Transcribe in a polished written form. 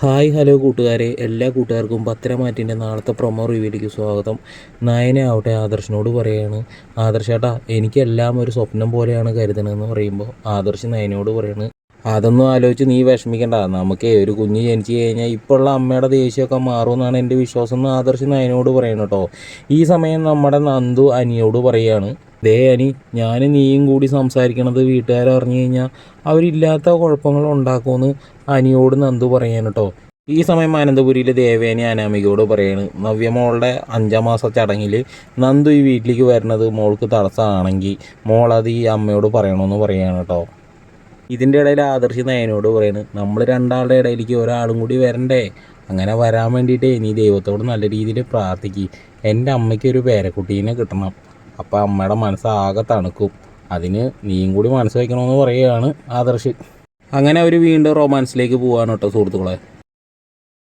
Hi hello കൂട്ടുകാരെ, എല്ലാ കൂട്ടുകാർക്കും പത്തരമാറ്റിൻ്റെ നാളത്തെ പ്രൊമോ റിവ്യൂയിലേക്ക് സ്വാഗതം. നയനെ ആവട്ടെ ആദർശിനോട് പറയുകയാണ്, ആദർശേട്ടാ എനിക്കെല്ലാം ഒരു സ്വപ്നം പോലെയാണ് കരുതണമെന്ന് പറയുമ്പോൾ ആദർശ് നയനോട് പറയാണ്, അതൊന്നും ആലോചിച്ച് നീ വിഷമിക്കണ്ട, നമുക്ക് ഒരു കുഞ്ഞ് ജനിച്ച് കഴിഞ്ഞാൽ ഇപ്പോൾ ഉള്ള അമ്മയുടെ ദേഷ്യമൊക്കെ മാറുമെന്നാണ് എൻ്റെ വിശ്വാസം എന്ന് ആദർശ് നയനോട് പറയണം കേട്ടോ. ഈ സമയം നമ്മുടെ നന്ദു അനിയോട് പറയുകയാണ്, ദേ അനി, ഞാനും നീയും കൂടി സംസാരിക്കണത് വീട്ടുകാരറിഞ്ഞു കഴിഞ്ഞാൽ അവരില്ലാത്ത കുഴപ്പങ്ങൾ ഉണ്ടാക്കുമെന്ന് അനിയോട് നന്ദു പറയാൻ കേട്ടോ. ഈ സമയം അനന്തപുരിയിലെ ദേവേനി അനാമികയോട് പറയാണ്, നവ്യമോളുടെ 5-ാം മാസ ചടങ്ങിൽ നന്ദു ഈ വീട്ടിലേക്ക് വരുന്നത് മോൾക്ക് തടസ്സമാണെങ്കിൽ മോളത് ഈ അമ്മയോട് പറയണമെന്ന് പറയുകയാണ് കേട്ടോ. ഇതിൻ്റെ ഇടയിൽ ആദർശി നയനോട് പറയാണ്, നമ്മൾ രണ്ടാളുടെ ഇടയിലേക്ക് ഒരാളും കൂടി വരണ്ടേ, അങ്ങനെ വരാൻ വേണ്ടിയിട്ടേ നീ ദൈവത്തോട് നല്ല രീതിയിൽ പ്രാർത്ഥിക്കുക, എൻ്റെ അമ്മയ്ക്ക് ഒരു പേരക്കുട്ടീനെ കിട്ടണം, അപ്പോൾ അമ്മയുടെ മനസ്സ് ആകെ തണുക്കും, അതിന് നീയും കൂടി മനസ്സ് വയ്ക്കണമെന്ന് പറയുകയാണ് ആദർശ്. അങ്ങനെ അവർ വീണ്ടും റൊമാൻസിലേക്ക് പോകാൻ കേട്ടോ സുഹൃത്തുക്കളെ.